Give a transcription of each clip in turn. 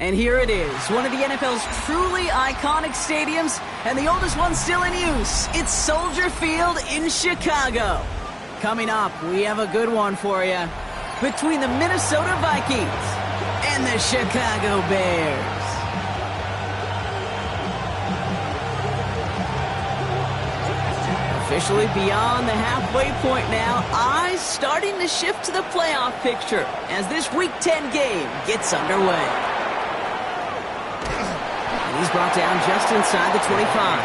And here it is, one of the NFL's truly iconic stadiums, and the oldest one still in use. It's Soldier Field in Chicago. Coming up, we have a good one for you. Between the Minnesota Vikings and the Chicago Bears. Officially beyond the halfway point now, eyes starting to shift to the playoff picture as this Week 10 game gets underway. And he's brought down just inside the 25.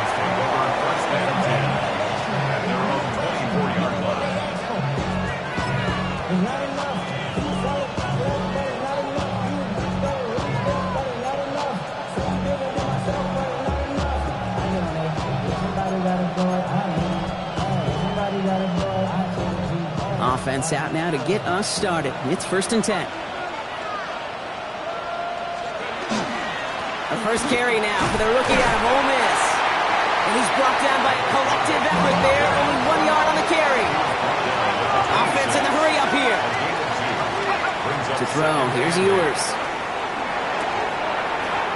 Offense out now to get us started. It's 1st and 10. The first carry now for the rookie out of Ole Miss. And he's brought down by a collective effort there. Only 1 yard on the carry. Offense in the hurry up here. To throw, here's Ewers.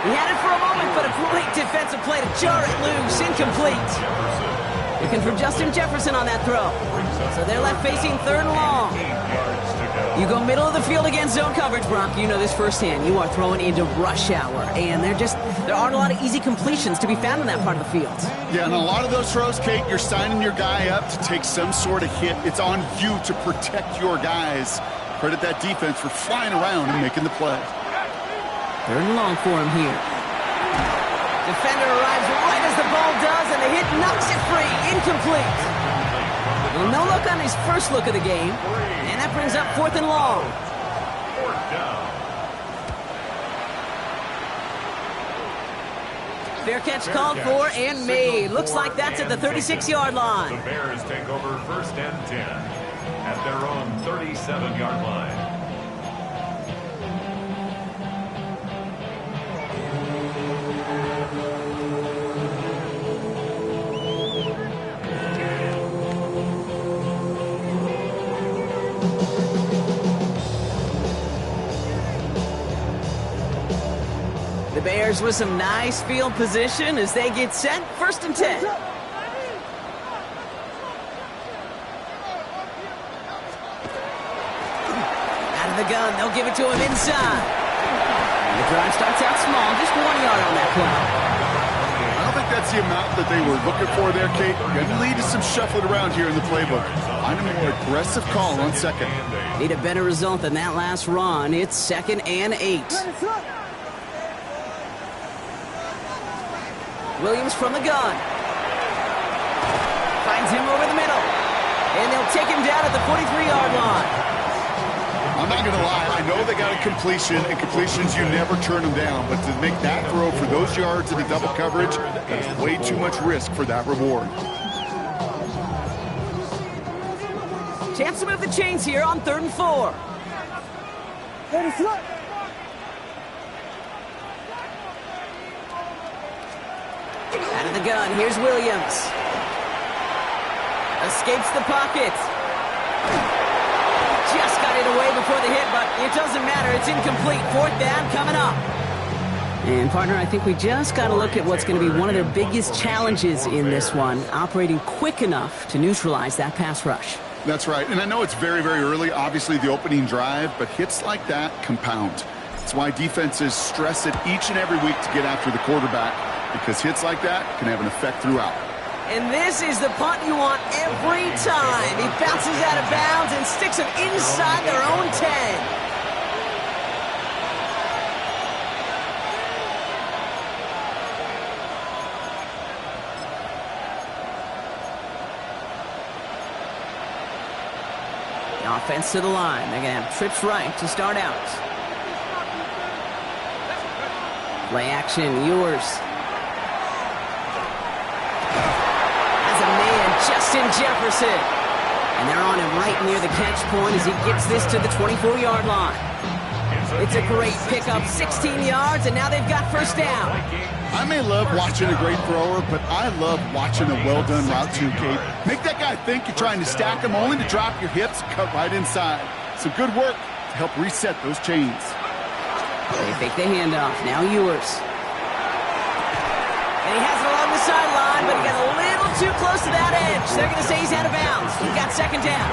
He had it for a moment, but a great defensive play to jar it loose. Incomplete. Looking for Justin Jefferson on that throw. So they're left facing 3rd and long. You go middle of the field against zone coverage, Brock. You know this firsthand. You are throwing into rush hour. And there aren't a lot of easy completions to be found in that part of the field. Yeah, and a lot of those throws, Kate, you're signing your guy up to take some sort of hit. It's on you to protect your guys. Credit that defense for flying around and making the play. 3rd and long for him here. Defender arrives right as the ball does, and the hit knocks it free. Incomplete. Well, no look on his first look of the game, and that brings up 4th and long. Fair catch called for and made. Looks like that's at the 36-yard line. The Bears take over 1st and 10 at their own 37-yard line. The Bears with some nice field position as they get set. 1st and 10. Out of the gun, they'll give it to him inside. The drive starts out small, just 1 yard on that play. I don't think that's the amount that they were looking for there, Kate. Going to lead to some shuffling around here in the playbook. Find a more aggressive call on 2nd. Need a better result than that last run. It's 2nd and 8. Williams from the gun. Finds him over the middle. And they'll take him down at the 43-yard line. I'm not going to lie. I know they got a completion, and completions, you never turn them down. But to make that throw for those yards in the double coverage, that's way too much risk for that reward. Chance to move the chains here on 3rd and 4. Out of the gun, here's Williams. Escapes the pocket. Just got it away before the hit, but it doesn't matter. It's incomplete. 4th down coming up. And, partner, I think we just got to look at what's going to be one of their biggest challenges in this one, operating quick enough to neutralize that pass rush. That's right. And I know it's very, very early, obviously the opening drive, but hits like that compound. That's why defenses stress it each and every week to get after the quarterback, because hits like that can have an effect throughout. And this is the punt you want every time. He bounces out of bounds and sticks him inside their own 10. The offense to the line. They're going to have trips right to start out. Play action, Ewers. Justin Jefferson. And they're on him right near the catch point as he gets this to the 24-yard line. It's a great pickup, 16 yards, and now they've got 1st down. I may love watching a great thrower, but I love watching a well-done route too, Kate. Make that guy think you're trying to stack him only to drop your hips and cut right inside. So good work to help reset those chains. They fake the handoff. Now Ewers. And he has it along the sideline, but he got a little too close to that edge. They're going to say he's out of bounds. He got second down.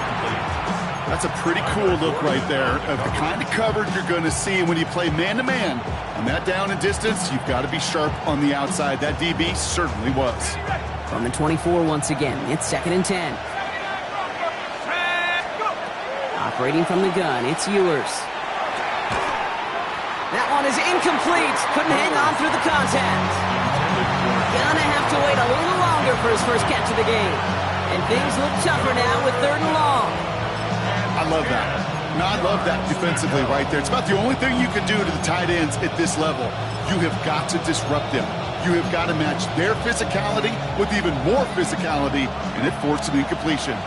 That's a pretty cool look right there of the kind of coverage you're going to see when you play man-to-man. On that down and distance, you've got to be sharp on the outside. That DB certainly was. From the 24 once again, it's 2nd and 10. Operating from the gun, it's Ewers. That one is incomplete. Couldn't hang on through the contact. Gonna have to wait a little longer for his first catch of the game. And things look tougher now with 3rd and long. I love that. No, I love that defensively right there. It's about the only thing you can do to the tight ends at this level. You have got to disrupt them. You have got to match their physicality with even more physicality, and it forced an incompletion.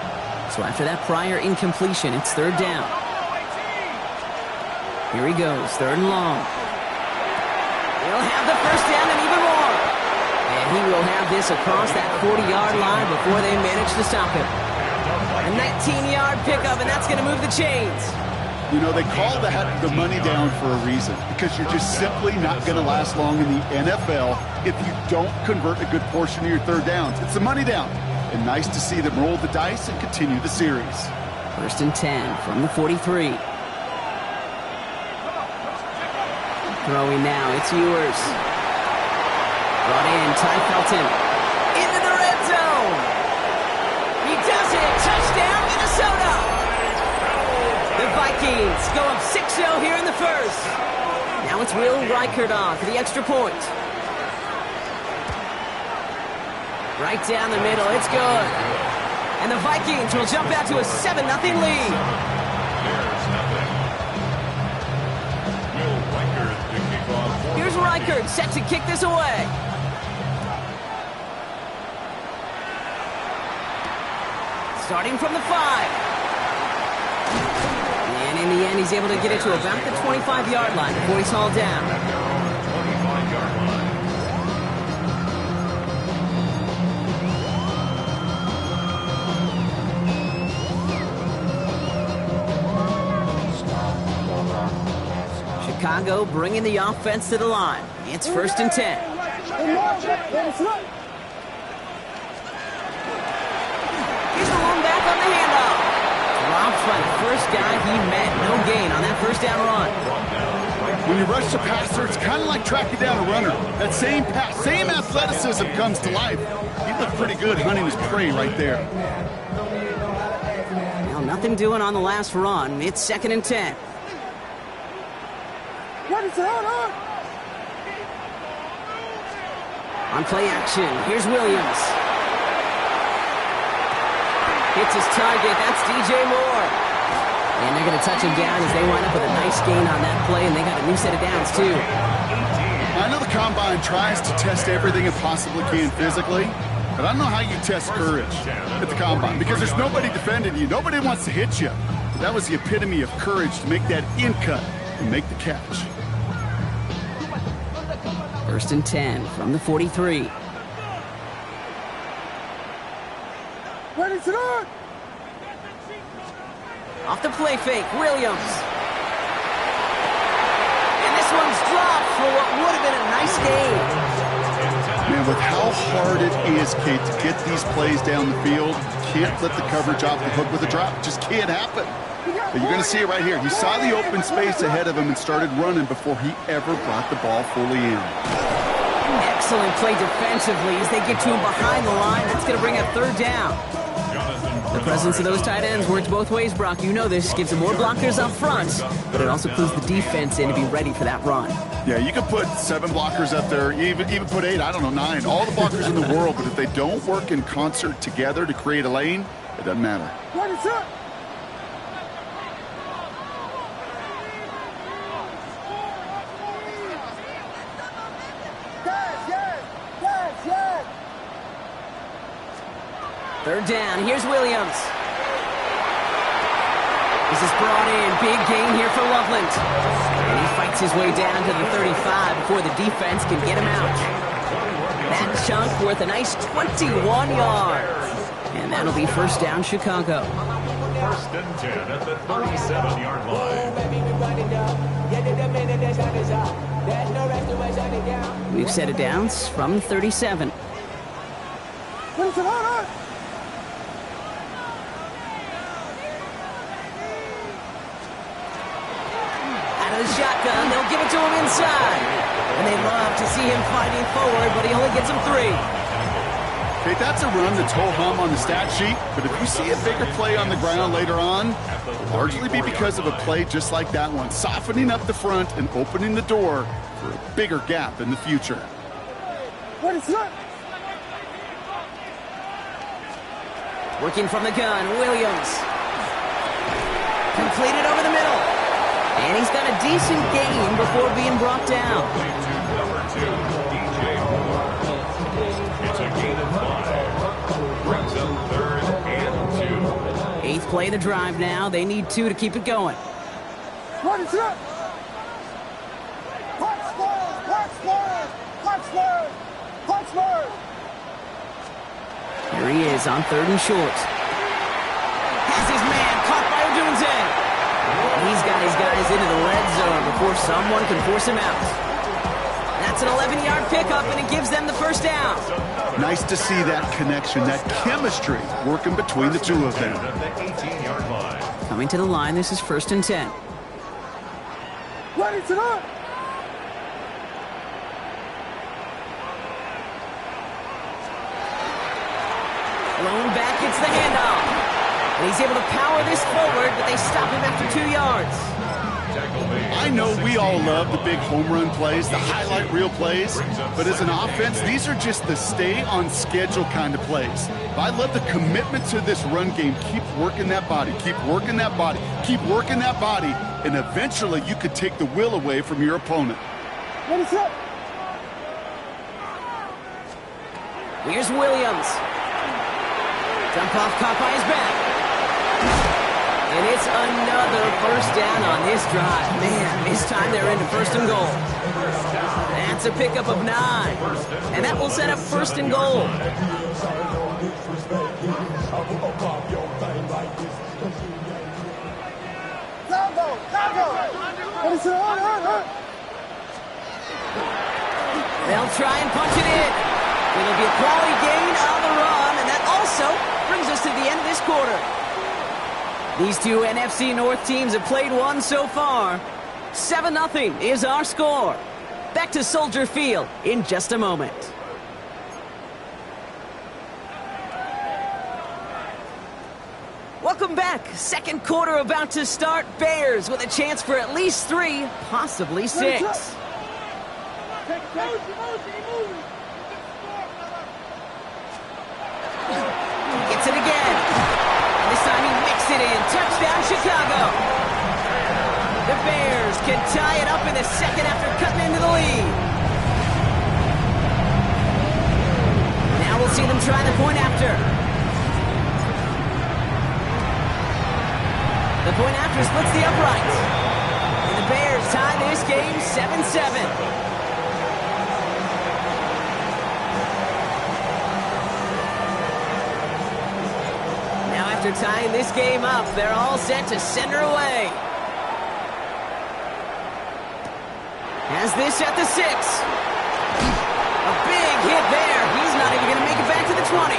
So after that prior incompletion, it's 3rd down. Here he goes, 3rd and long. He'll have the first down and even more. And he will have this across that 40-yard line before they manage to stop him. A 19-yard pickup, and that's going to move the chains. You know, they call that the money down for a reason, because you're just simply not going to last long in the NFL if you don't convert a good portion of your 3rd downs. It's the money down. And nice to see them roll the dice and continue the series. 1st and 10 from the 43. Throwing now, it's Ewers. Brought in, Ty Felton. Into the red zone. He does it. Touchdown, Minnesota. The Vikings go up 6-0 here in the first. Now it's Will Reichert on for the extra point. Right down the middle, it's good. And the Vikings will jump out to a 7-0 lead. Here's Reichert set to kick this away. Starting from the 5. And in the end, he's able to get it to about the 25-yard line before he's hauled down. 25-yard line. Chicago bringing the offense to the line. It's 1st and 10. Here's the long back on the handoff. Dropped by the first guy he met. No gain on that first down run. When you rush the passer, it's kind of like tracking down a runner. That same pass, same athleticism comes to life. He looked pretty good hunting his prey right there. Well, nothing doing on the last run. It's 2nd and 10. On play action, here's Williams. Hits his target, that's DJ Moore. And they're going to touch him down as they wind up with a nice gain on that play, and they got a new set of downs, too. I know the Combine tries to test everything it possibly can physically, but I don't know how you test courage at the Combine, because there's nobody defending you. Nobody wants to hit you. That was the epitome of courage to make that in cut and make the catch. 1st and 10 from the 43. Off the play fake, Williams. And this one's dropped for what would have been a nice gain. Man, with how hard it is, Kate, to get these plays down the field, you can't let the coverage off the hook with a drop. It just can't happen. But you're going to see it right here. He saw the open space ahead of him and started running before he ever brought the ball fully in. Excellent play defensively as they get to him behind the line. That's going to bring up 3rd down. The presence of those tight ends works both ways, Brock. You know this. Gives them more blockers up front, but it also clues the defense in to be ready for that run. Yeah, you can put 7 blockers up there, even put 8, I don't know, 9. All the blockers in the world, but if they don't work in concert together to create a lane, it doesn't matter. What is up? Third down, here's Williams. This is brought in, big gain here for Loveland. And he fights his way down to the 35 before the defense can get him out. That chunk worth a nice 21 yards. And that'll be 1st down, Chicago. 1st and 10 at the 37-yard line. We've set it down from 37. Out of the shotgun, they'll give it to him inside. And they love to see him fighting forward, but he only gets him 3. Okay, that's a run that's ho-hum on the stat sheet, but if you see a bigger play on the ground later on, it'll largely be because of a play just like that one, softening up the front and opening the door for a bigger gap in the future. What is that? Working from the gun, Williams. Completed over the middle. And he's got a decent gain before being brought down. Number 2, DJ Moore. It's a gain of 5. Brings up 3rd and 2. 8th play of the drive now. They need 2 to keep it going. What is that? Here he is on 3rd and short. Has his man caught by Odunze. He's got his guys into the red zone before someone can force him out. That's an 11-yard pickup, and it gives them the first down. Nice to see that connection, that chemistry working between the two of them. Coming to the line, this is 1st and 10. What is that? Blown back, it's the handoff. And he's able to power this forward, but they stop him after 2 yards. I know we all love the big home run plays, the highlight reel plays, but as an offense, these are just the stay on schedule kind of plays. I love the commitment to this run game. Keep working that body, keep working that body, keep working that body, and eventually you could take the will away from your opponent. What is that? Here's Williams. Dump off caught by his back. And it's another first down on this drive. Man, this time they're into 1st and goal. That's a pickup of 9. And that will set up 1st and goal. They'll try and punch it in. It'll be a quality gain on the run, and that also brings us to the end of this quarter. These two NFC North teams have played one so far. 7-0 is our score. Back to Soldier Field in just a moment. Welcome back. 2nd quarter about to start. Bears with a chance for at least 3, possibly 6. Gets it again. This time he mixed it in. Touchdown, Chicago. The Bears can tie it up in the 2nd after cutting into the lead. Now we'll see them try the point after. The point after splits the uprights. And the Bears tie this game 7-7. After tying this game up, they're all set to center away. Has this at the 6. A big hit there. He's not even going to make it back to the 20.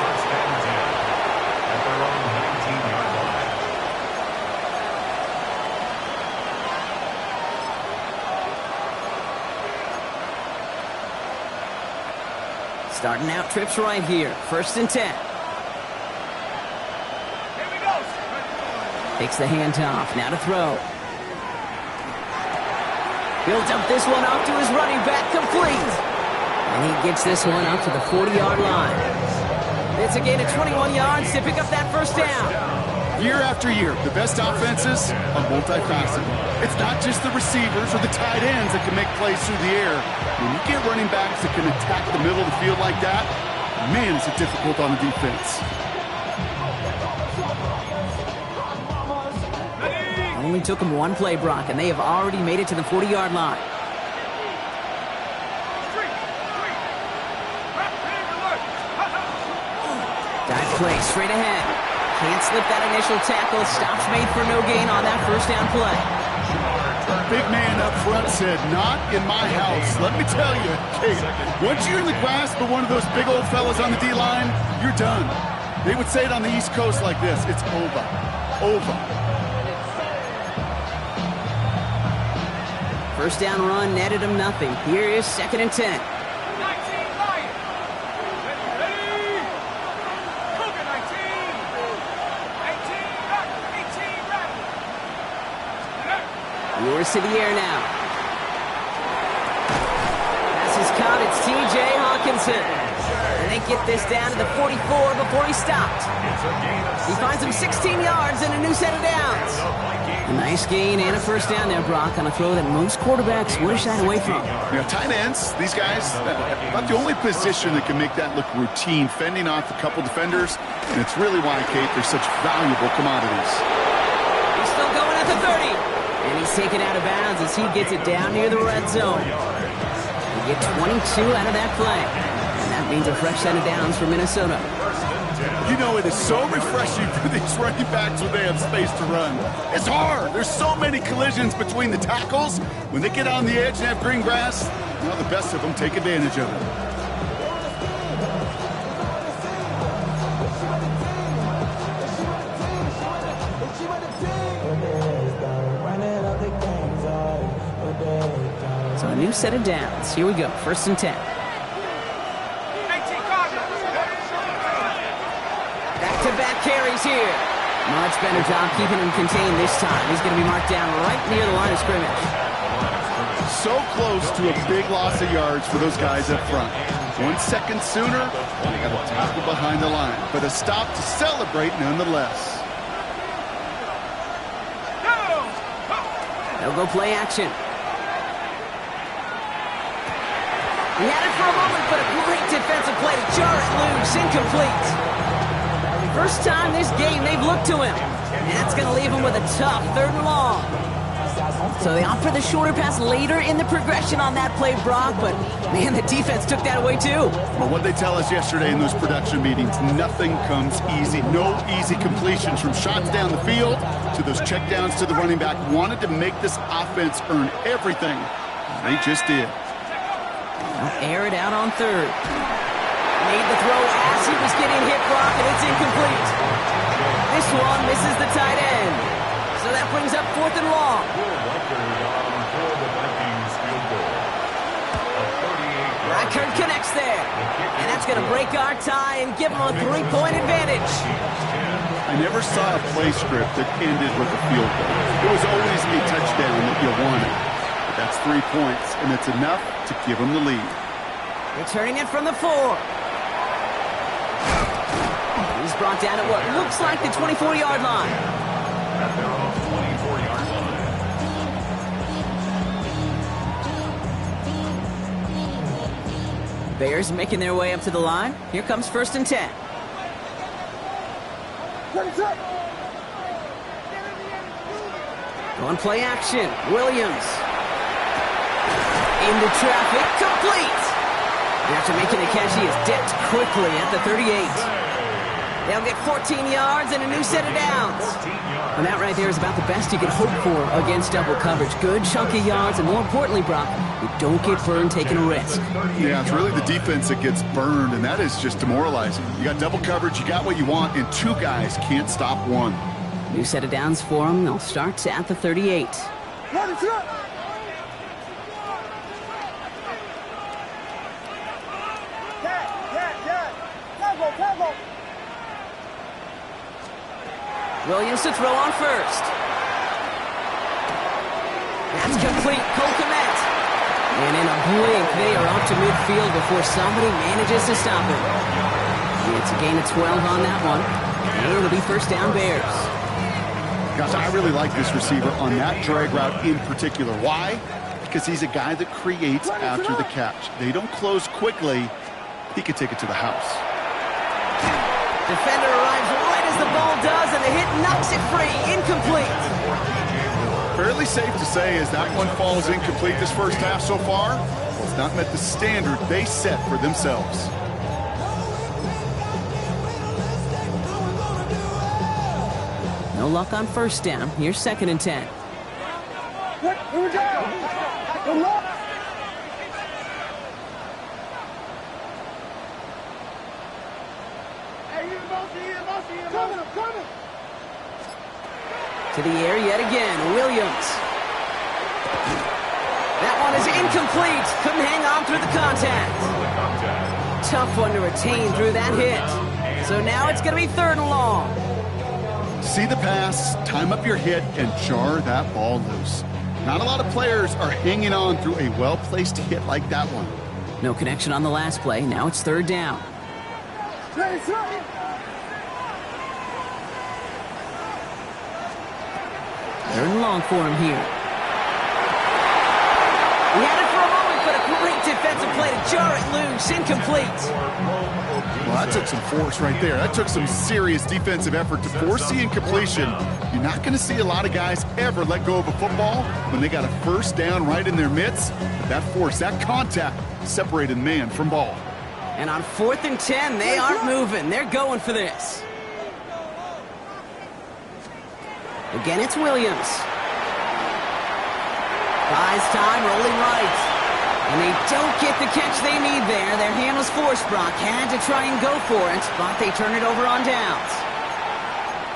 Starting out trips right here. 1st and 10. Takes the handoff, now to throw. He'll dump this one off to his running back, complete. And he gets this one out to the 40-yard line. It's a gain of 21 yards to pick up that first down. Year after year, the best offenses are multifaceted. It's not just the receivers or the tight ends that can make plays through the air. When you get running backs that can attack the middle of the field like that, man, is it difficult on the defense. Only took them 1 play, Brock, and they have already made it to the 40-yard line. Dive play straight ahead. Can't slip that initial tackle. Stops made for no gain on that first down play. Big man up front said, not in my house. Let me tell you, Kate, once you're in the grasp of one of those big old fellas on the D-line, you're done. They would say it on the East Coast like this, it's over. Over. First down run netted him nothing. Here is 2nd and 10. Yours to the air now. Pass is caught. It's T.J. Hawkinson. And they get this down to the 44 before he stopped. He finds him 16 yards and a new set of downs. A nice gain and a first down there, Brock, on a throw that most quarterbacks would have shied away from. You know, tight ends, these guys, about the only position that can make that look routine, fending off a couple defenders. And it's really why, Kate, they're such valuable commodities. He's still going at the 30. And he's taken out of bounds as he gets it down near the red zone. They get 22 out of that play. And that means a fresh set of downs for Minnesota. You know, it is so refreshing for these running backs when they have space to run. It's hard. There's so many collisions between the tackles. When they get on the edge and have green grass, well, the best of them take advantage of it. So a new set of downs. Here we go. 1st and 10. Back-to-back carries here. Much better job keeping him contained this time. He's going to be marked down right near the line of scrimmage. So close to a big loss of yards for those guys up front. 1 second sooner, they got a tackle behind the line. But a stop to celebrate nonetheless. They'll go play action. He had it for a moment, but a great defensive play to jar it loose. Incomplete. First time this game they've looked to him. And that's going to leave him with a tough 3rd and long. So they opt for the shorter pass later in the progression on that play, Brock. But, man, the defense took that away, too. Well, what they tell us yesterday in those production meetings, nothing comes easy. No easy completions from shots down the field to those checkdowns to the running back. Wanted to make this offense earn everything. They just did. Air it out on 3rd. Made the throw as he was getting hit, Brock, and it's incomplete. This one misses the tight end. So that brings up 4th and long. Reichard connects there. And that's going to break our tie and give him a 3-point advantage. I never saw a play script that ended with a field goal. It was always a touchdown that you wanted. But that's 3 points, and it's enough to give them the lead. Returning it from the 4. He's brought down at what looks like the 24-yard line. At their own 24-yard line. Bears making their way up to the line. Here comes 1st and 10. Going play action. Williams. Into traffic. Complete. After making the catch, he is dipped quickly at the 38. They'll get 14 yards and a new set of downs. And that right there is about the best you can hope for against double coverage. Good chunky yards, and more importantly, Brock, you don't get burned taking a risk. Yeah, it's really the defense that gets burned, and that is just demoralizing. You got double coverage, you got what you want, and 2 guys can't stop one. New set of downs for them. They'll start at the 38. Williams to throw on 1st. That's complete. Cole Kmet. And in a blink, they are off to midfield before somebody manages to stop him. It's a gain of 12 on that one. And it'll be 1st down Bears. Gosh, I really like this receiver on that drag route in particular. Why? Because he's a guy that creates after the catch. They don't close quickly. He could take it to the house. Defender arrives right as the ball does, and the hit knocks it free. Incomplete. Fairly safe to say as that one falls incomplete this first half so far, well, it's not met the standard they set for themselves. No luck on 1st down. Here's 2nd and 10. Here we go. Good luck. Coming. To the air yet again, Williams. That one is incomplete. Couldn't hang on through the contact. Tough one to retain through that hit. So now it's going to be 3rd and long. See the pass, time up your hit, and jar that ball loose. Not a lot of players are hanging on through a well-placed hit like that one. No connection on the last play. Now it's 3rd down. Let's go. 3rd and long for him here. He had it for a moment, but a great defensive play to jar it loose. Incomplete. Well, that took some force right there. That took some serious defensive effort to force the incompletion. You're not going to see a lot of guys ever let go of a football when they got a 1st down right in their midst. But that force, that contact, separated man from ball. And on 4th and 10, they aren't moving. They're going for this. Again, it's Williams. Buys time, rolling right. And they don't get the catch they need there. Their hand was forced, Brock. Had to try and go for it, but they turn it over on downs.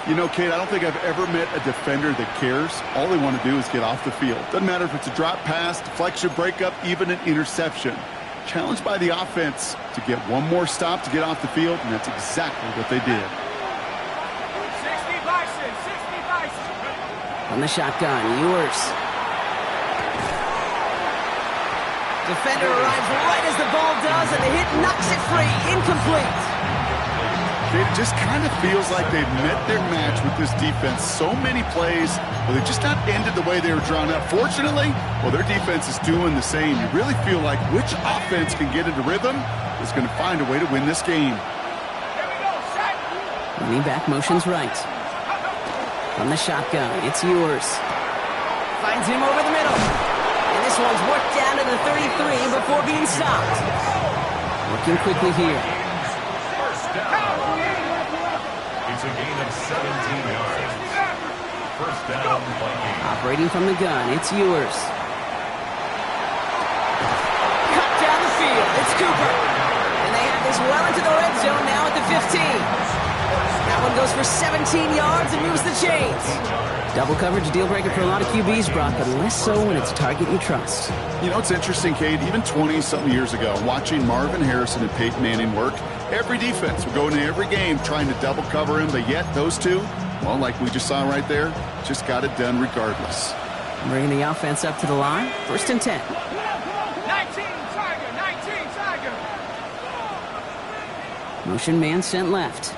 You know, Kate, I don't think I've ever met a defender that cares. All they want to do is get off the field. Doesn't matter if it's a drop pass, deflection, breakup, even an interception. Challenged by the offense to get one more stop to get off the field, and that's exactly what they did. 60 Bison. On the shotgun, Ewers. Defender arrives right as the ball does, and the hit knocks it free. Incomplete. It just kind of feels like they've met their match with this defense. So many plays, but they've just not ended the way they were drawn up. Fortunately, well, their defense is doing the same. You really feel like which offense can get into rhythm is going to find a way to win this game. Leaning back, motions right. From the shotgun, it's Ewers. Finds him over the middle. And this one's worked down to the 33 before being stopped. Working quickly here. It's a gain of 17 yards. 1st down, Vikings. Operating from the gun, it's Ewers. Cut down the field, it's Cooper. And they have this well into the red zone now at the 15. That one goes for 17 yards and moves the chains. Double coverage, deal breaker for a lot of QBs, Brock, but less so when it's a target you trust. You know, it's interesting, Kate, even 20-something years ago, watching Marvin Harrison and Peyton Manning work, every defense would go into every game trying to double cover him, but yet those two, well, like we just saw right there, just got it done regardless. Bringing the offense up to the line, 1st and 10. 19 Tiger. Motion man sent left.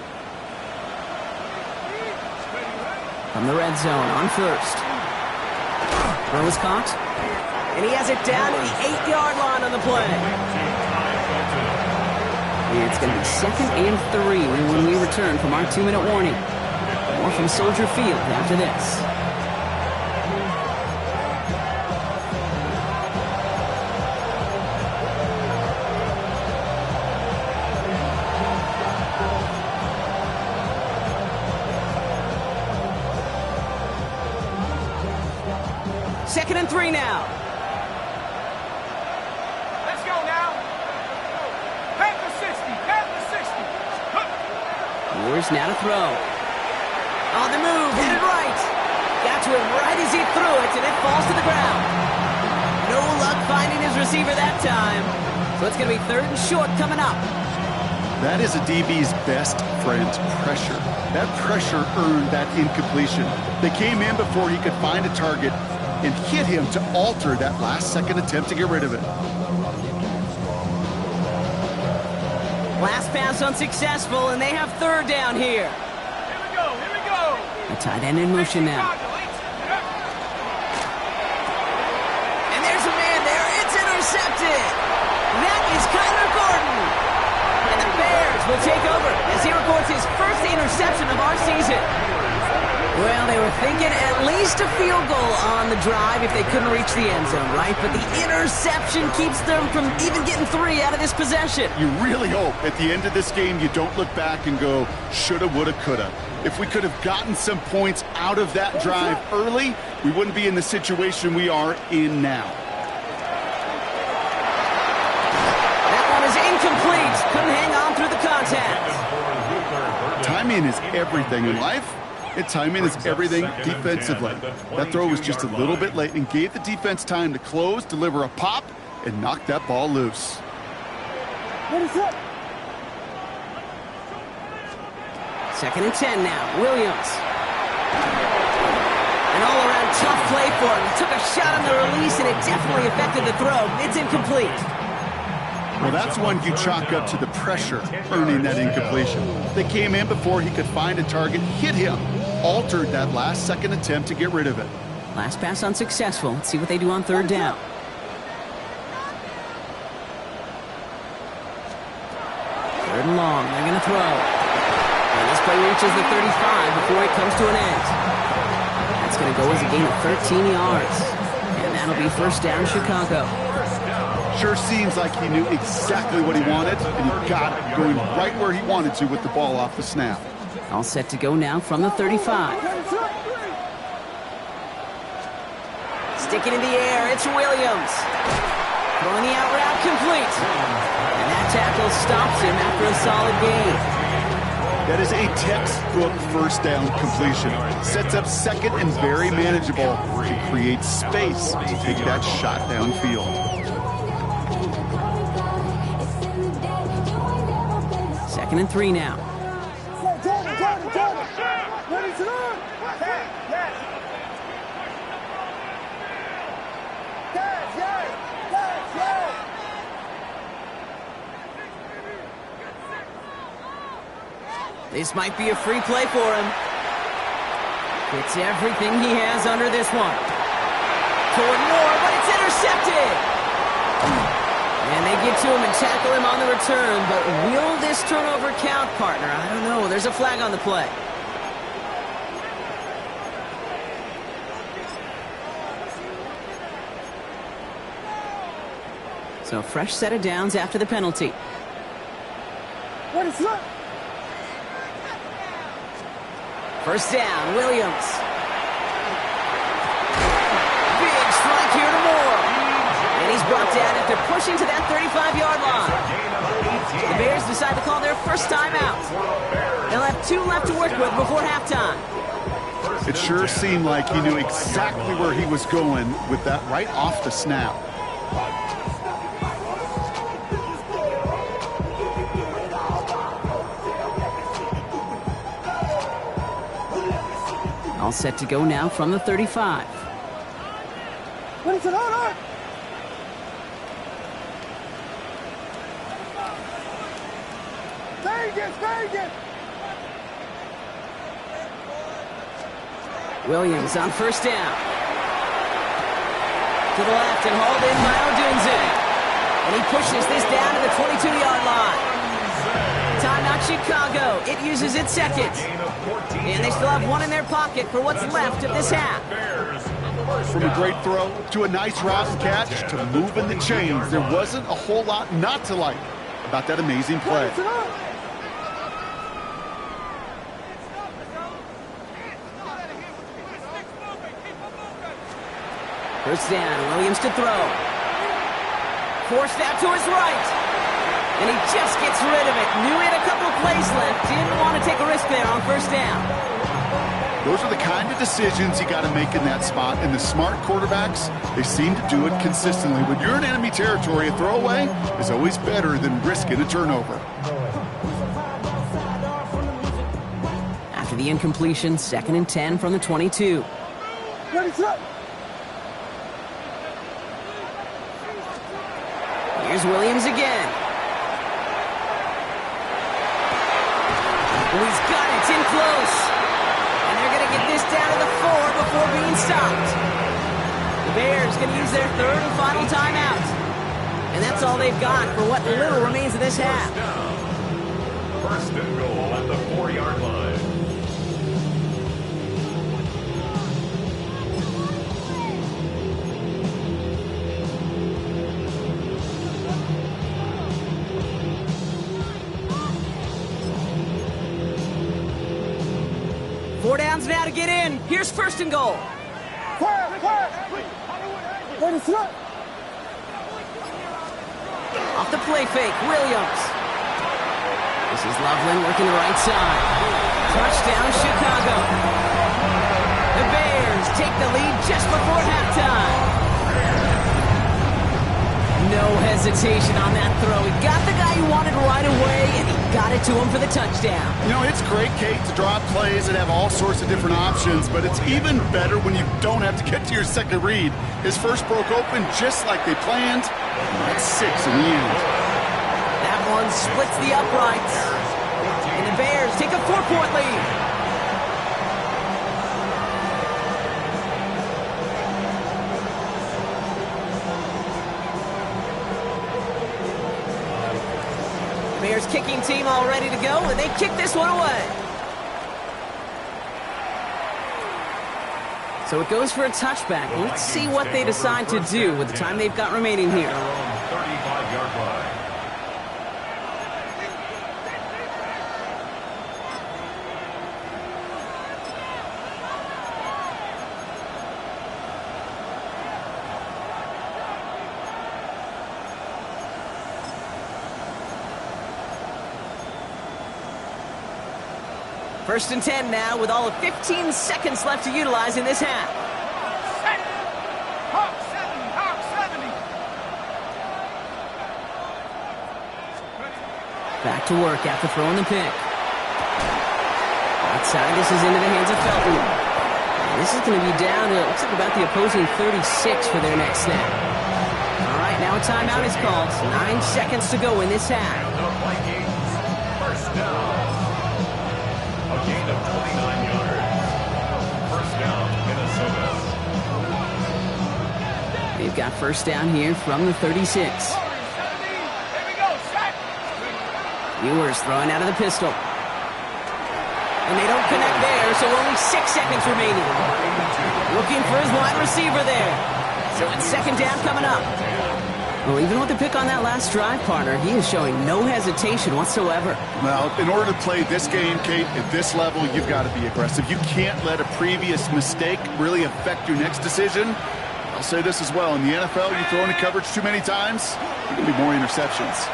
From the red zone on 1st. Throw was caught. And he has it down to the 8-yard line on the play. And it's going to be 2nd and 3 when we return from our 2-minute warning. More from Soldier Field after this. Second and 3 now. Let's go now. Panther 60. Ewers now to throw. On the move, hit it right. Got to him right as he threw it, and it falls to the ground. No luck finding his receiver that time. So it's going to be 3rd and short coming up. That is a DB's best friend, pressure. That pressure earned that incompletion. They came in before he could find a target and hit him to alter that last-second attempt to get rid of it. Last pass unsuccessful, and they have 3rd down here. Here we go. A tight end in motion now. And there's a man there. It's intercepted. That is Kyler Gordon. And the Bears will take over as he records his first interception of our season. Well, they were thinking at least a field goal on the drive if they couldn't reach the end zone, right? But the interception keeps them from even getting 3 out of this possession. You really hope at the end of this game you don't look back and go, shoulda, woulda, coulda. If we could have gotten some points out of that drive early, we wouldn't be in the situation we are in now. That one is incomplete. Couldn't hang on through the contact. Timing is everything in life, and timing is everything defensively. That throw was just a little bit late and gave the defense time to close, deliver a pop, and knock that ball loose. Second and 10 now. Williams. An all-around tough play for him. He took a shot on the release, and it definitely affected the throw. It's incomplete. Well, that's one you chalk up to the pressure earning that incompletion. They came in before he could find a target, hit him, altered that last-second attempt to get rid of it. Last pass unsuccessful. Let's see what they do on third down. Third and long. They're going to throw. And this play reaches the 35 before it comes to an end. That's going to go as a gain of 13 yards. And that'll be first down Chicago. Sure seems like he knew exactly what he wanted, and he got it, going right where he wanted to with the ball off the snap. All set to go now from the 35. Sticking in the air, it's Williams. Throwing the out route complete. And that tackle stops him after a solid gain. That is a textbook first down completion. Sets up second and very manageable to create space to take that shot downfield. Second and 3 now. This might be a free play for him. It's everything he has under this one. Toward Moore, but it's intercepted. And they get to him and tackle him on the return, but will this turnover count, partner? I don't know. There's a flag on the play. So fresh set of downs after the penalty. What is that? First down, Williams. Big strike here to Moore. And he's brought down after pushing to that 35-yard line. The Bears decide to call their first timeout. They'll have 2 left to work with before halftime. It sure seemed like he knew exactly where he was going with that right off the snap. All set to go now from the 35. What is it on? Vegas! Williams on first down. To the left and hauled in by Odunze. And he pushes this down to the 22-yard line. Timeout Chicago. It uses its second. And they still have 1 in their pocket for what's left of this half. From a great throw to a nice route and catch to moving the chains, there wasn't a whole lot not to like about that amazing play. First down, Williams to throw. Forced out to his right. And he just gets rid of it. Knew he had a couple of plays left. Didn't want to take a risk there on first down. Those are the kind of decisions you got to make in that spot. And the smart quarterbacks, they seem to do it consistently. When you're in enemy territory, a throwaway is always better than risking a turnover. After the incompletion, 2nd and 10 from the 22. Here's Williams again. Oh, he's got it. It's in close. And they're going to get this down to the 4 before being stopped. The Bears going to use their 3rd and final timeout. And that's all they've got for what little remains of this half. First and goal at the 4-yard line. 4 downs now to get in. Here's first and goal. Quiet, quiet. Wait, it's not. Off the play fake, Williams. This is Loveland working the right side. Touchdown, Chicago. The Bears take the lead just before halftime. No hesitation on that throw. He got the guy he wanted right away, and he got it to him for the touchdown. You know, it's great, Kate, to draw plays and have all sorts of different options, but it's even better when you don't have to get to your second read. His first broke open just like they planned. That's 6 in the end. That one splits the uprights. And the Bears take a 4-point lead. Bears kicking team all ready to go, and they kick this one away. So it goes for a touchback. Let's see what they decide to do with the time they've got remaining here. 35-yard line. First and 10 now with all of 15 seconds left to utilize in this half. Set. Hawk 70, Hawk 70. Back to work after throwing the pick. Outside, this is into the hands of Felton. And this is going to be down to, looks like about the opposing 36 for their next snap. All right, now a timeout is called. 9 seconds to go in this half. The Vikings, first down. A gain of 29 yards. First down, Minnesota. They've got first down here from the 36. Here we go, set. Ewers throwing out of the pistol. And they don't connect there, so only 6 seconds remaining. Looking for his wide receiver there. So it's second down coming up. Well, even with the pick on that last drive, partner, he is showing no hesitation whatsoever. Well, in order to play this game, Kate, at this level, you've got to be aggressive. You can't let a previous mistake really affect your next decision. I'll say this as well. In the NFL, you throw into coverage too many times, there can be more interceptions.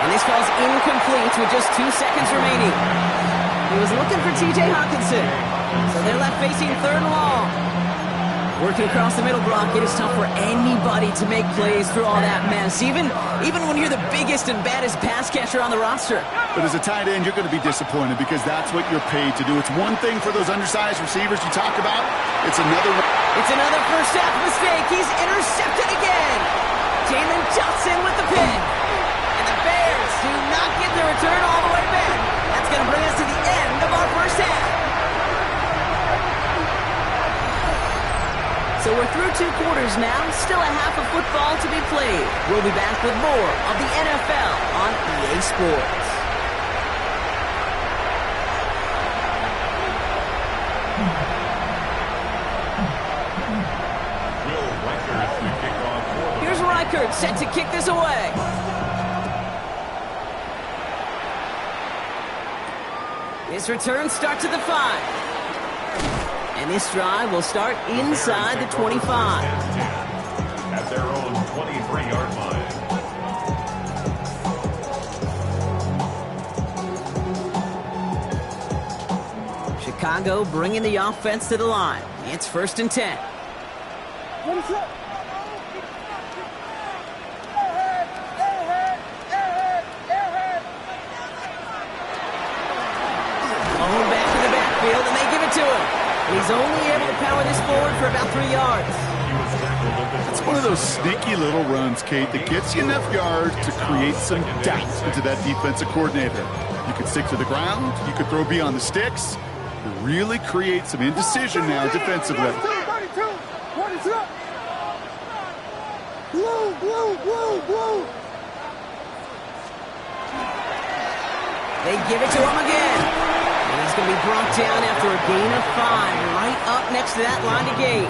And this falls incomplete with just 2 seconds remaining. He was looking for T.J. Hawkinson. So they're left facing third and long. Working across the middle block, it is tough for anybody to make plays through all that mess, even when you're the biggest and baddest pass catcher on the roster. But as a tight end, you're going to be disappointed because that's what you're paid to do. It's one thing for those undersized receivers you talk about. It's another first half mistake. He's intercepted again. Jalen Johnson with the pick. And the Bears do not get the return all the way back. That's going to bring us to the end of our first half. So we're through 2 quarters now, still a half of football to be played. We'll be back with more of the NFL on EA Sports. Will Reichert to kick off for the Here's Reichert set to kick this away. This return starts at the 5. And this drive will start inside the 25. at their own 23-yard line. Chicago bringing the offense to the line. It's first and 10. What is that? Blown back to the backfield, and they give it to him. He's only able to power this forward for about 3 yards. It's one of those sneaky little runs, Kate, that gets you enough yards to create some doubt into that defensive coordinator. You could stick to the ground. You could throw beyond the sticks. You really create some indecision now defensively. 32. What is that? Blue, blue, blue, blue. They give it to him again. And he's going to be brought down after a gain of 5, right up next to that line of gain.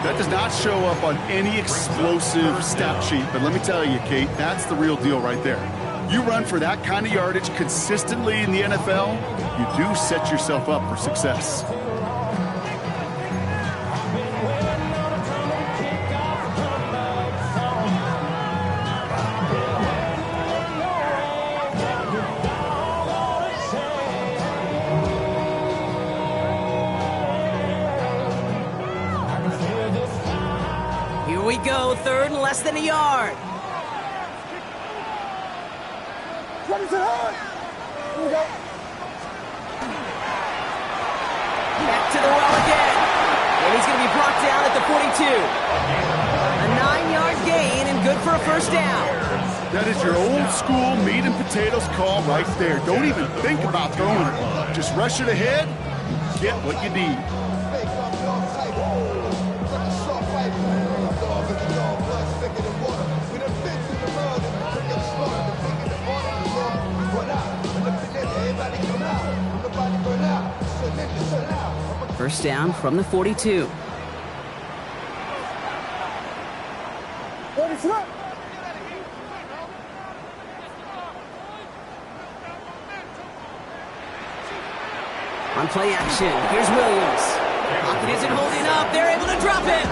That does not show up on any explosive stat sheet, but let me tell you, Kate, that's the real deal right there. You run for that kind of yardage consistently in the NFL, you do set yourself up for success. Here we go, third and less than a yard. Run to the hood. Here we go. Back to the well again. And he's going to be brought down at the 42. A 9-yard gain and good for a first down. That is your old school meat and potatoes call right there. Don't even think about throwing it. Just rush it ahead and get what you need. First down from the 42. Ready, set. On play action, here's Williams. Pocket isn't holding up. They're able to drop it.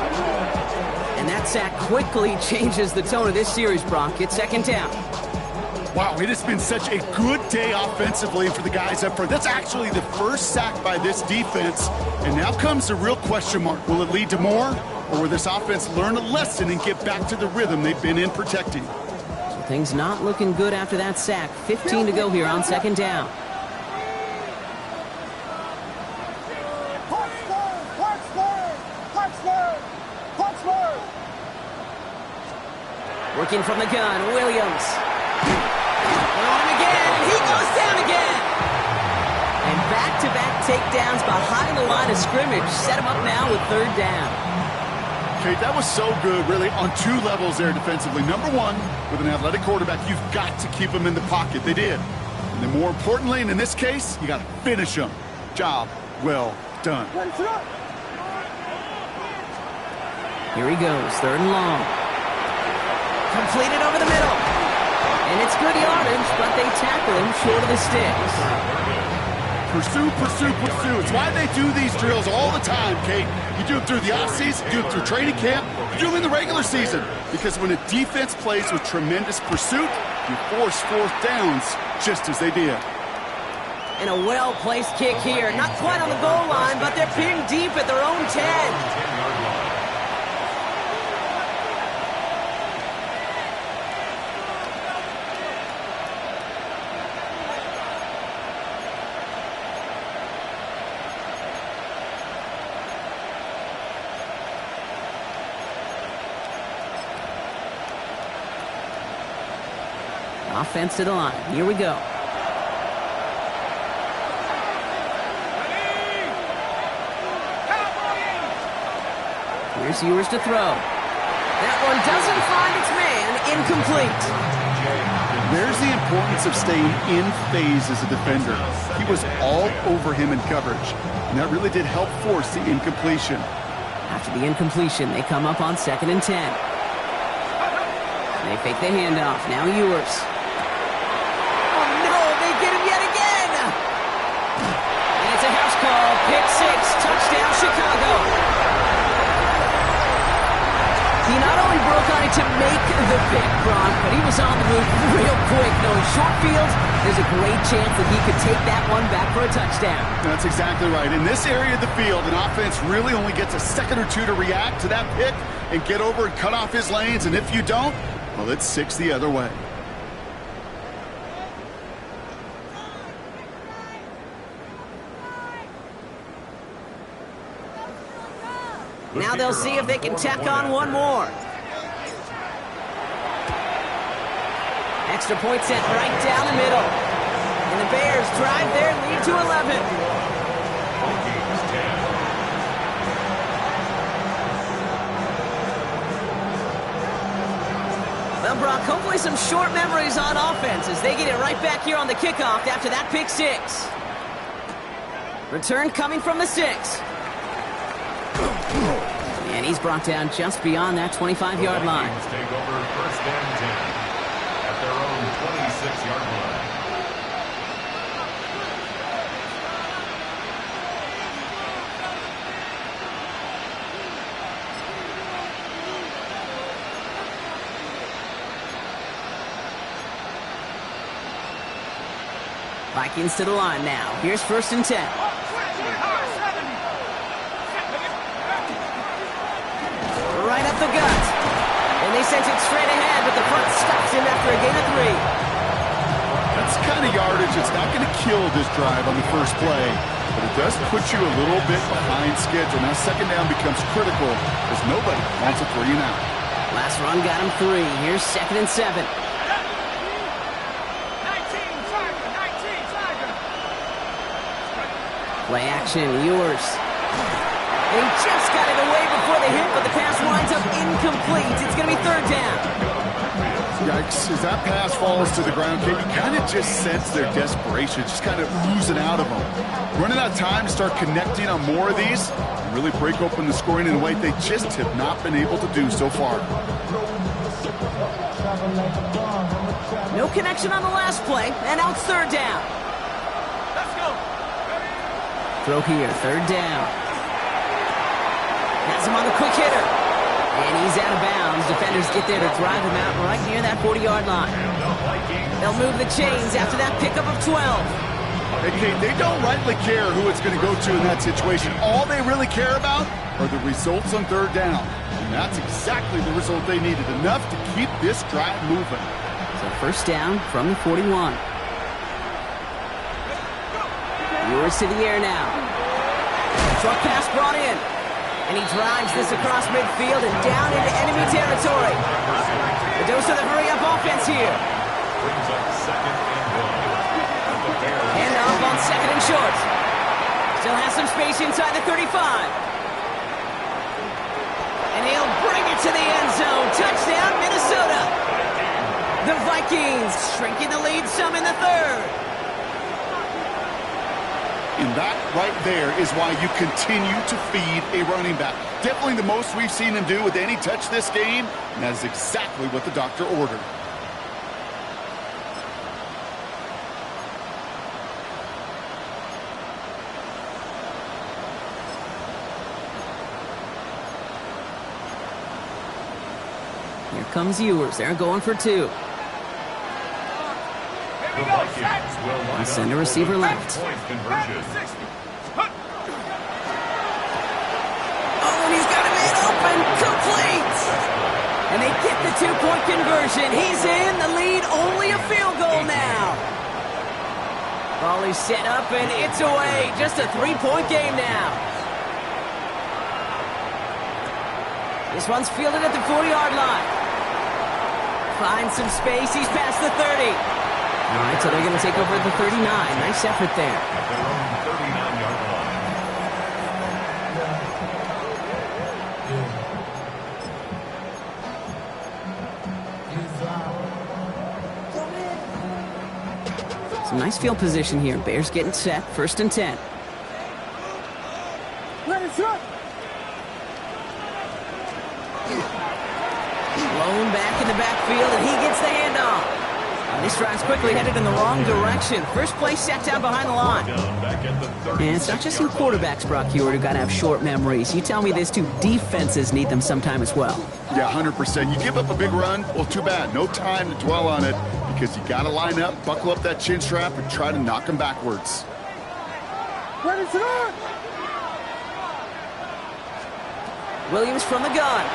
And that sack quickly changes the tone of this series, Brock. It's second down. Wow, it has been such a good day offensively for the guys up front. That's actually the first sack by this defense. And now comes the real question mark. Will it lead to more? Or will this offense learn a lesson and get back to the rhythm they've been in protecting? So things not looking good after that sack. 15 to go here on second down. Working from the gun, Williams. On him again, and he goes down again. And back-to-back takedowns behind the line of scrimmage set him up now with third down. Okay, that was so good, really, on two levels there defensively. Number one, with an athletic quarterback, you've got to keep him in the pocket. They did. And then more importantly, and in this case, you got to finish him. Job well done. Here he goes, third and long. Completed over the middle. And it's good yardage, but they tackle him short of the sticks. Pursue, pursue, pursue. It's why they do these drills all the time, Kate. You do it through the offseason, you do it through training camp, you do them in the regular season. Because when a defense plays with tremendous pursuit, you force fourth downs just as they did. And a well-placed kick here. Not quite on the goal line, but they're pinned deep at their own 10. Offense to the line. Here we go. Here's Ewers to throw. That one doesn't find its man. Incomplete. There's the importance of staying in phase as a defender. He was all over him in coverage, and that really did help force the incompletion. After the incompletion, they come up on 2nd and 10. They fake the handoff. Now Ewers. Pick six, touchdown Chicago. He not only broke on it to make the pick, Brock, but he was on the move real quick. Knowing short fields, there's a great chance that he could take that one back for a touchdown. That's exactly right. In this area of the field, an offense really only gets a second or two to react to that pick and get over and cut off his lanes. And if you don't, well, it's 6 the other way. Now they'll see if they can tack on one more. Extra point sent right down the middle. And the Bears drive their lead to 11. Well, Brock, hopefully some short memories on offense as they get it right back here on the kickoff after that pick six. Return coming from the 6. And he's brought down just beyond that 25-yard line. Take over first and 10 at their own 26-yard line. Vikings to the line now. Here's 1st and 10. Right up the gut. And they sent it straight ahead, but the front stops him after a gain of 3. That's the kind of yardage that's not going to kill this drive on the first play, but it does put you a little bit behind schedule. Now 2nd down becomes critical as nobody wants a 3 and out. Last run got him 3. Here's 2nd and 7. 19, Tiger. Play action, yours. They just got it away before the hit, but the pass winds up incomplete. It's going to be 3rd down. Yikes, as that pass falls to the ground, Kate, you kind of just sense their desperation, just kind of oozing out of them. Running out of time to start connecting on more of these and really break open the scoring in a way they just have not been able to do so far. No connection on the last play, and now it's 3rd down. Let's go. Throw here, 3rd down. Has him on the quick hitter. And he's out of bounds. Defenders get there to drive him out right near that 40-yard line. They'll move the chains after that pickup of 12. Hey, Kate, they don't rightly care who it's going to go to in that situation. All they really care about are the results on 3rd down. And that's exactly the result they needed, enough to keep this drive moving. So 1st down from the 41. Yours to the air now. Truck pass brought in. And he drives this across midfield and down into enemy territory. The dose of the hurry-up offense here. Brings up 2nd and 1. Hand off on 2nd and short. Still has some space inside the 35. And he'll bring it to the end zone. Touchdown, Minnesota. The Vikings shrinking the lead some in the 3rd. And that right there is why you continue to feed a running back. Definitely the most we've seen him do with any touch this game, and that is exactly what the doctor ordered. Here comes yours. They're going for 2. The Vikings will line And send a up receiver for the left. point conversion. Oh, and he's got him in open. Complete. And they get the 2-point conversion. He's in. The lead only a field goal now. Ball is set up, and it's away. Just a 3-point game now. This one's fielded at the 40-yard line. Finds some space. He's past the 30. All right, so they're going to take over at the 39. Nice effort there. At their own 39-yard line. Some nice field position here. Bears getting set. 1st and 10. Ready, set. Blown back in the backfield, and he gets the handoff. And this drive's quickly headed in the wrong direction. First play set down behind the line. Down back at the And it's not just you quarterbacks, Brock Hewitt, who got to have short memories. You tell me this too, defenses need them sometime as well. Yeah, 100%. You give up a big run, well, too bad. No time to dwell on it because you got to line up, buckle up that chin strap, and try to knock them backwards. Ready, set. Williams from the gun.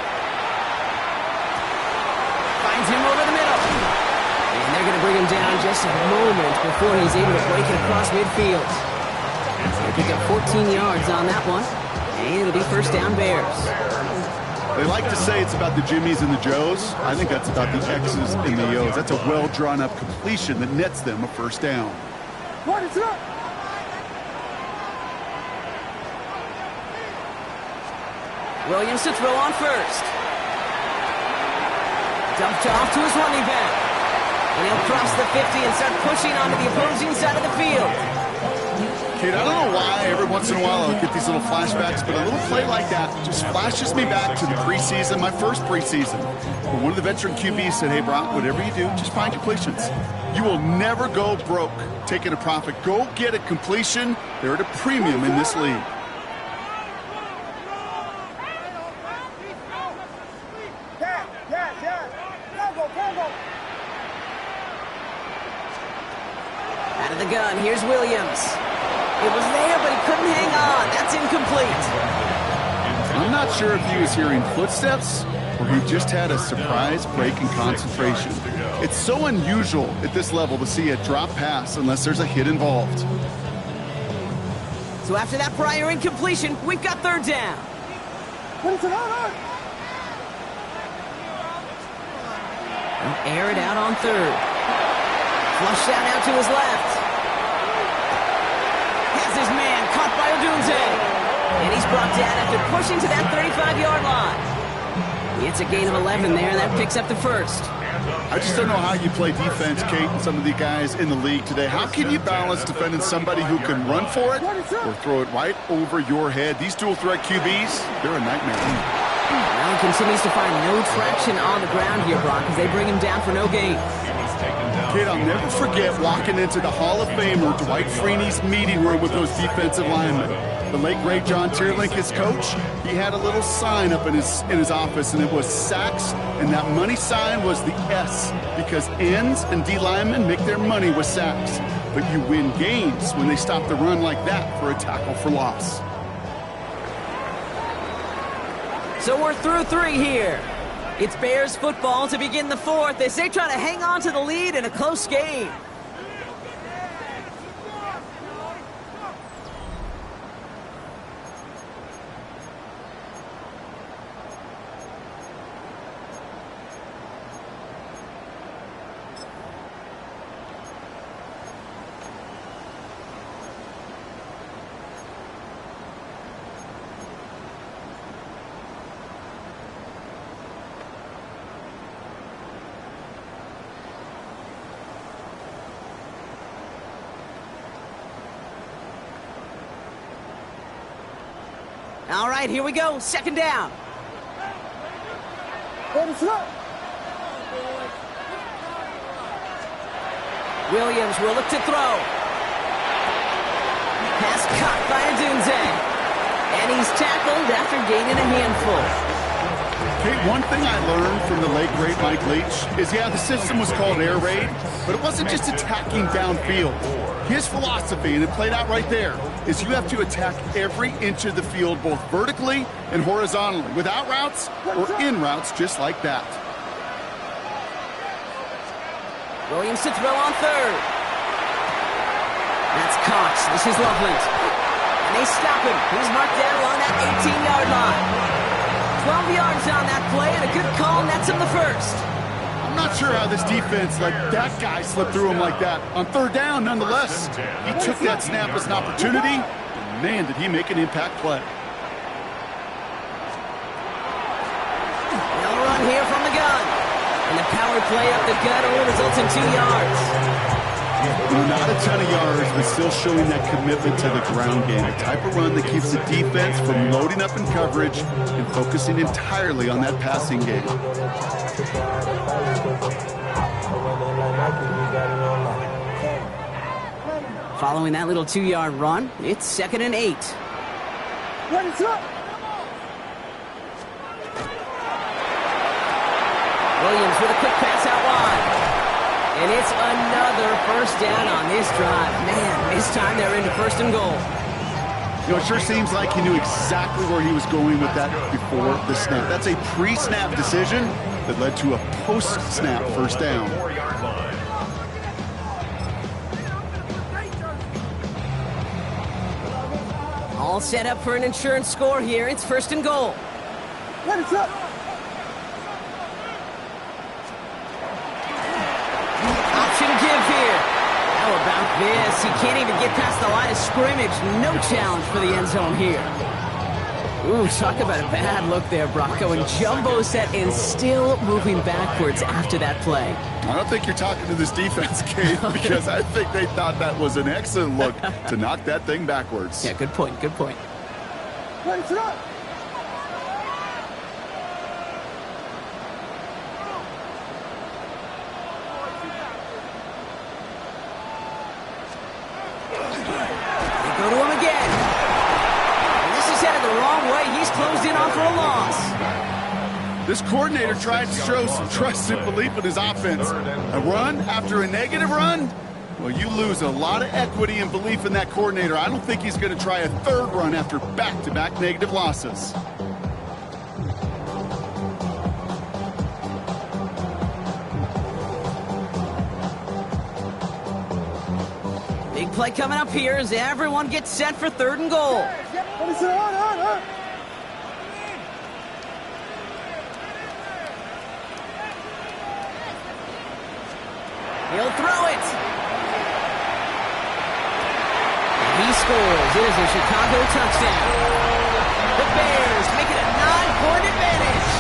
Finds him over the middle. And they're going to bring him down just a moment before he's able to break it across midfield. They pick up 14 yards on that one. And it'll be 1st down Bears. They like to say it's about the Jimmies and the Joes. I think that's about the X's and the O's. That's a well-drawn-up completion that nets them a 1st down. Ready, set. Williams to throw on 1st. Dumped off to his running back. And he'll cross the 50 and start pushing onto the opposing side of the field. Kid, I don't know why every once in a while I'll get these little flashbacks, but a little play like that just flashes me back to the preseason, my first preseason. When one of the veteran QBs said, hey, Brock, whatever you do, just find completions. You will never go broke taking a profit. Go get a completion. They're at a premium in this league. Here's Williams. It was there, but he couldn't hang on. That's incomplete. I'm not sure if he was hearing footsteps or he just had a surprise break in concentration. It's so unusual at this level to see a drop pass unless there's a hit involved. So after that prior incompletion, we've got third down. He'll air it out on third. Flushed out now to his left. Has his man caught by Odunze. And he's brought down after pushing to that 35-yard line. It's a gain of 11 there, and that picks up the first. I just don't know how you play defense, Kate, and some of the guys in the league today. How can you balance defending somebody who can run for it or throw it right over your head? These dual-threat QBs, they're a nightmare. Now he continues to find no traction on the ground here, Brock, as they bring him down for no gain. Kid, I'll never forget walking into the Hall of Famer Dwight Freeney's meeting room with those defensive linemen. The late, great John Tierlink, his coach, he had a little sign up in his office, and it was sacks, and that money sign was the S, because ends and D linemen make their money with sacks. But you win games when they stop the run like that for a tackle for loss. So we're through 3 here. It's Bears football to begin the 4th as they try to hang on to the lead in a close game. All right, here we go. Second down. Williams will look to throw. Pass caught by Odunze. And he's tackled after gaining a handful. Hey, one thing I learned from the late, great Mike Leach is, yeah, the system was called air raid, but it wasn't just attacking downfield. His philosophy, and it played out right there, is you have to attack every inch of the field, both vertically and horizontally, without routes or in routes, just like that. Williams to throw on third. That's Cox. This is Loveland. And they stop him. He's marked down along that 18-yard line. 12 yards on that play, and a good call nets him the first. I'm not sure how this defense let that guy slip through him like that. On third down, nonetheless, he took that snap as an opportunity. Man, did he make an impact play. No run here from the gun. And the power play up the gut only results in 2 yards. Not a ton of yards, but still showing that commitment to the ground game. A type of run that keeps the defense from loading up in coverage and focusing entirely on that passing game. Following that little 2-yard run, it's 2nd and 8. Williams with a quick pass out wide. And it's another first down on this drive. Man, this time they're into 1st and goal. You know, it sure seems like he knew exactly where he was going with that before the snap. That's a pre-snap decision that led to a post-snap first down. All set up for an insurance score here. It's 1st and goal. Option give here. How about this? He can't even get past the line of scrimmage. No challenge for the end zone here. Ooh, talk about a bad look there, Brock. Going jumbo set and still moving backwards after that play. I don't think you're talking to this defense, Kate, because I think they thought that was an excellent look to knock that thing backwards. Yeah, good point, good point. Go to him again. And this is headed the wrong way. He's closed in on for a loss. This coordinator tried to show some trust and belief in his offense. A run after a negative run? Well, you lose a lot of equity and belief in that coordinator. I don't think he's going to try a third run after back-to-back negative losses. Big play coming up here as everyone gets set for 3rd and goal. He'll throw it. And he scores. It is a Chicago touchdown. The Bears make it a 9-point advantage.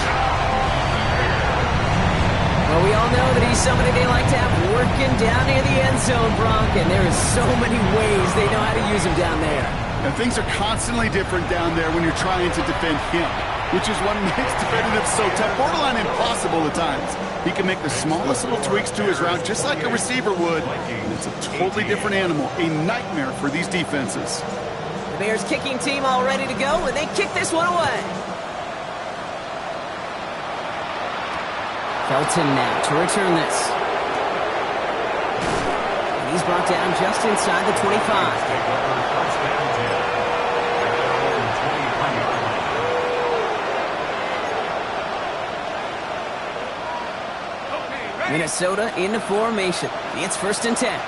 Well, we all know that he's somebody they like to have working down near the end zone, Bronk, and there is so many ways they know how to use him down there. And things are constantly different down there when you're trying to defend him, which is what makes defending him so tough, borderline impossible at times. He can make the smallest little tweaks to his route just like a receiver would, and it's a totally different animal, a nightmare for these defenses. The Bears kicking team all ready to go, and they kick this one away. Felton now to return this. And he's brought down just inside the 25. Minnesota into formation. It's 1st and 10.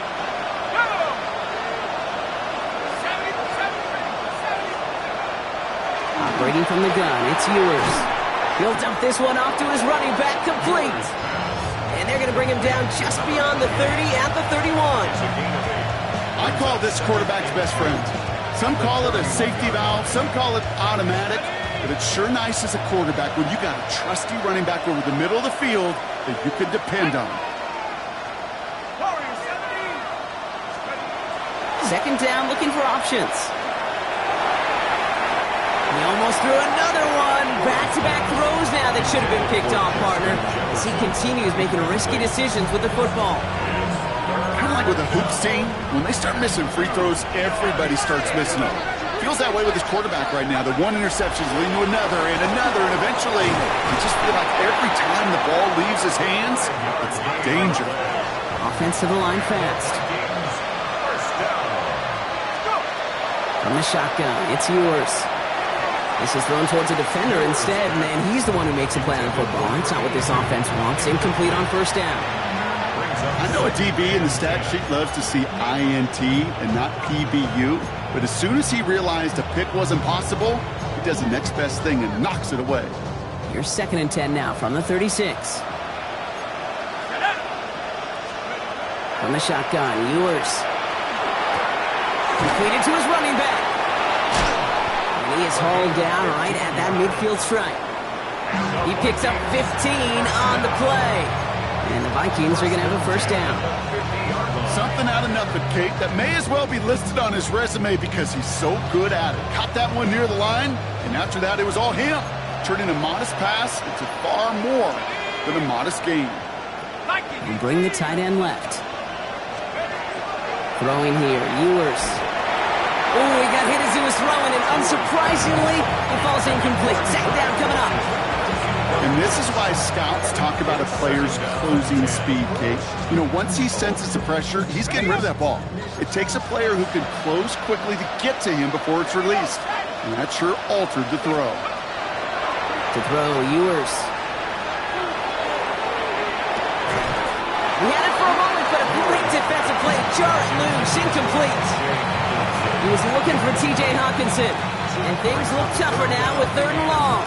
Operating from the gun, it's Ewers. He'll dump this one off to his running back, complete. And they're going to bring him down just beyond the 30 at the 31. I call this quarterback's best friend. Some call it a safety valve, some call it automatic, but it's sure nice as a quarterback when you got a trusty running back over the middle of the field that you can depend on. 2nd down, looking for options. He almost threw another one. Back-to-back throws now that should have been picked off, partner, as he continues making risky decisions with the football. Kind of like with a hoops team, when they start missing free throws, everybody starts missing them. Feels that way with his quarterback right now. The one interception's leading to another, and eventually you just feel like every time the ball leaves his hands, it's danger. Offensive line fast. From the shotgun, it's Ewers. This is thrown towards a defender instead, and he's the one who makes a play on football. That's not what this offense wants. Incomplete on 1st down. I know a DB in the stat sheet loves to see INT and not PBU, but as soon as he realized a pick wasn't possible, he does the next best thing and knocks it away. Here's 2nd and 10 now from the 36. From the shotgun, Ewers. Completed to his running back. And he is hauled down right at that midfield stripe. He picks up 15 on the play. And the Vikings are going to have a 1st down. Something out of nothing, Kate, that may as well be listed on his resume because he's so good at it. Caught that one near the line, and after that, it was all him. Turning a modest pass into far more than a modest gain. And bring the tight end left. Throwing here, Ewers. Oh, he got hit as he was throwing, and unsurprisingly, it falls incomplete. 2nd down coming up. And this is why scouts talk about a player's closing speed, Kate. You know, once he senses the pressure, he's getting rid of that ball. It takes a player who can close quickly to get to him before it's released. And that sure altered the throw. To throw, Ewers. He had it for a moment, but a great defensive play to jar it loose, incomplete. He was looking for T.J. Hawkinson, and things look tougher now with 3rd and long.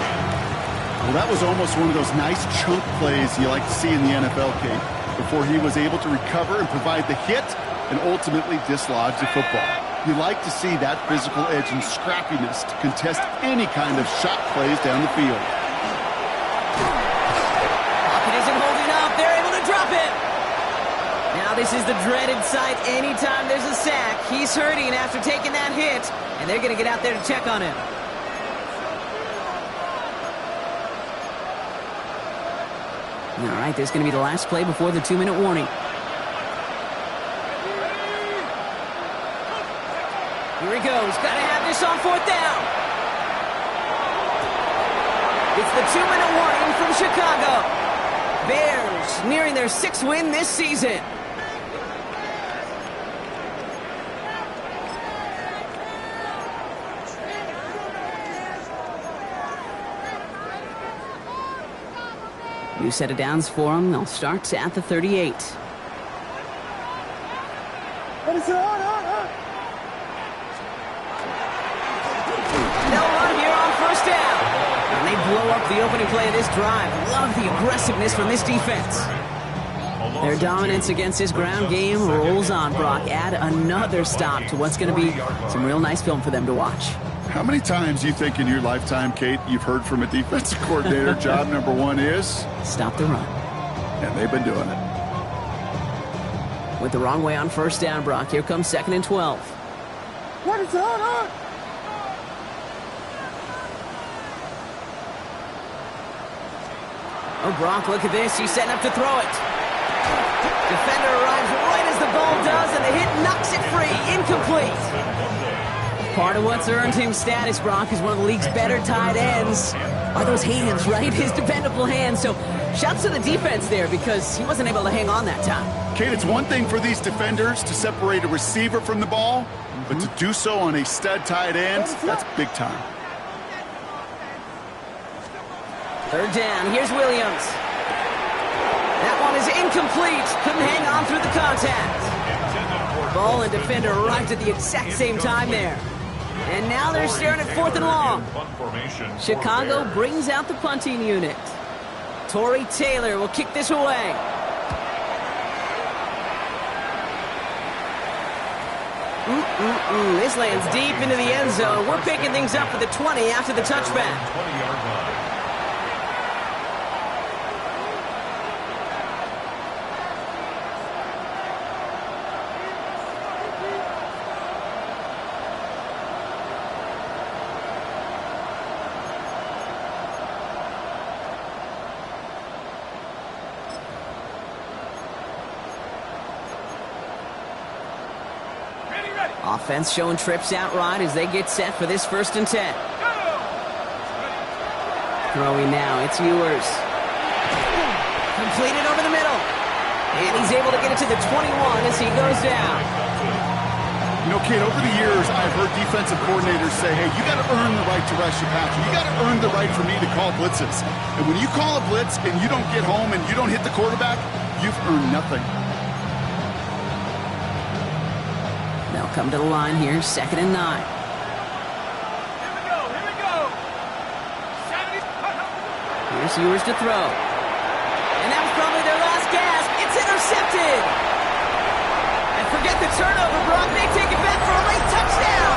Well, that was almost one of those nice chunk plays you like to see in the NFL, Kate, before he was able to recover and provide the hit and ultimately dislodge the football. You like to see that physical edge and scrappiness to contest any kind of shot plays down the field. Pocket isn't holding up. They're able to drop it. Now this is the dreaded sight anytime there's a sack. He's hurting after taking that hit, and they're going to get out there to check on him. All right, this is going to be the last play before the 2-minute warning. Here he goes. Got to have this on 4th down. It's the 2-minute warning from Chicago. Bears nearing their 6th win this season. New set of downs for them. They'll start at the 38. What is it? They'll run here on first down. And they blow up the opening play of this drive. Love the aggressiveness from this defense. Their dominance against this ground game rolls on, Brock. Add another stop to what's going to be some real nice film for them to watch. How many times do you think in your lifetime, Kate, you've heard from a defensive coordinator, job number one is? Stop the run. And they've been doing it. With the wrong way on first down, Brock. Here comes 2nd and 12. What is it? Oh, Brock, look at this. He's setting up to throw it. Defender arrives right as the ball does, and the hit knocks it free. Incomplete. Part of what's earned him status, Brock, is one of the league's better tight ends. Are those hands, right? His dependable hands. So shouts to the defense there because he wasn't able to hang on that time. Kate, it's one thing for these defenders to separate a receiver from the ball, but to do so on a stud tight end, that's big time. 3rd down. Here's Williams. That one is incomplete. Couldn't hang on through the contact. Ball and defender arrived at the exact same time there. And now they're staring at 4th and long. Chicago brings out the punting unit. Torrey Taylor will kick this away. This lands deep into the end zone. We're picking things up for the 20 after the touchback. Offense showing trips out right as they get set for this 1st and 10. Throwing now, it's Ewers. Completed over the middle. And he's able to get it to the 21 as he goes down. You know, Kate, over the years, I've heard defensive coordinators say, hey, you got to earn the right to rush your passer. You got to earn the right for me to call blitzes. And when you call a blitz and you don't get home and you don't hit the quarterback, you've earned nothing. They'll come to the line here, 2nd and 9. Here we go. Here's Ewers to throw. And that was probably their last gasp. It's intercepted. And forget the turnover, Brock. They take it back for a late touchdown.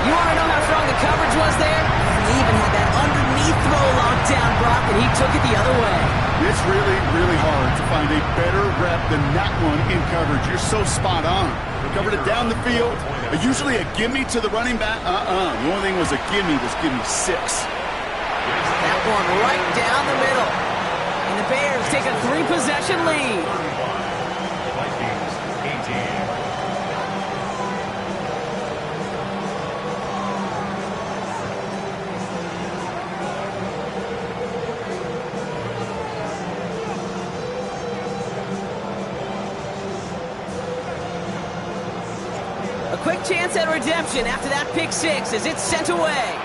You want to know how strong the coverage was there? He even had that underneath throw locked down, Brock, and he took it the other way. It's really, really hard to find a better rep than that one in coverage. You're so spot on. Covered it down the field. Usually a gimme to the running back. The only thing was a gimme 6. That one right down the middle. And the Bears take a 3-possession lead. Vikings 18. A quick chance at redemption after that pick 6 as it's sent away.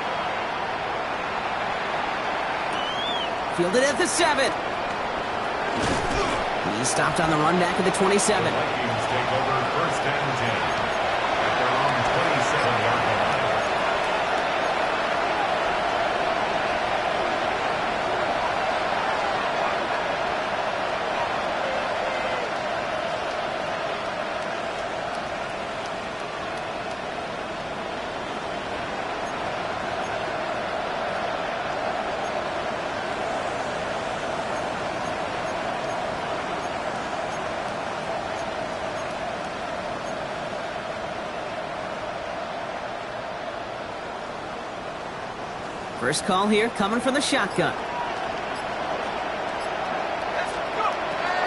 Fielded at the 7. He stopped on the run back at the 27. Vikings take over 1st and 10 at their own 27-yard line. First call here coming from the shotgun.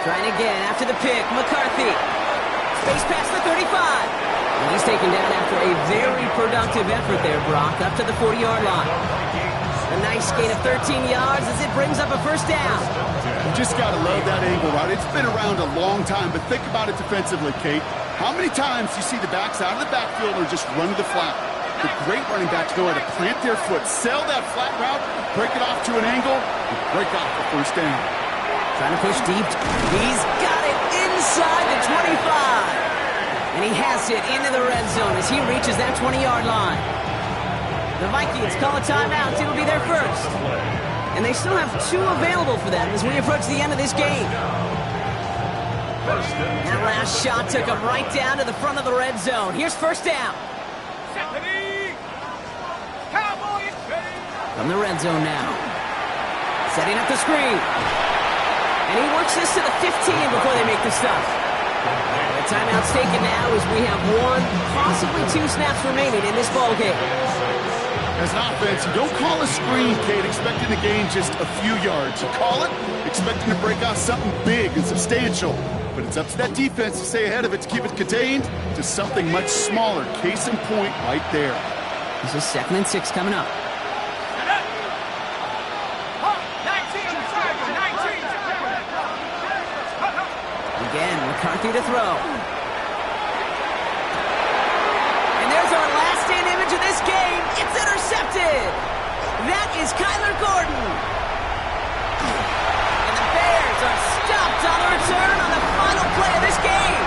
Trying again after the pick. McCarthy. Space past the 35. And he's taken down after a very productive effort there, Brock, up to the 40-yard line. A nice gain of 13 yards as it brings up a 1st down. You just got to love that angle, right? It's been around a long time, but think about it defensively, Kate. How many times do you see the backs out of the backfield or just run to the flat? The great running backs know how to plant their foot, sell that flat route, break it off to an angle, and break off the first down. Trying to push deep. He's got it inside the 25. And he has it into the red zone as he reaches that 20-yard line. The Vikings call a timeout. It'll be their first. And they still have 2 available for them as we approach the end of this game. That last shot took him right down to the front of the red zone. Here's first down. From the red zone now. Setting up the screen. And he works this to the 15 before they make the stop. The timeout's taken now as we have 1, possibly 2 snaps remaining in this ball game. As an offense, you don't call a screen, Kate, expecting to gain just a few yards. You call it expecting to break out something big and substantial. But it's up to that defense to stay ahead of it, to keep it contained to something much smaller. Case in point right there. This is 2nd and 6 coming up. Again, McCarthy to throw. And there's our last stand image of this game. It's intercepted. That is Kyler Gordon. And the Bears are stopped on the return on the final play of this game.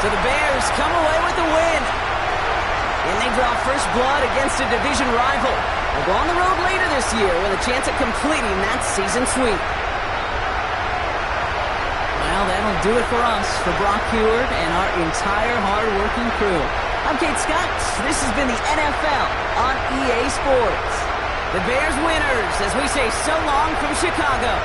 So the Bears come away with the win. And they draw first blood against a division rival. They'll go on the road later this year with a chance at completing that season sweep. Well, that'll do it for us, for Brock Heward and our entire hard-working crew. I'm Kate Scott. This has been the NFL on EA Sports. The Bears winners as we say so long from Chicago.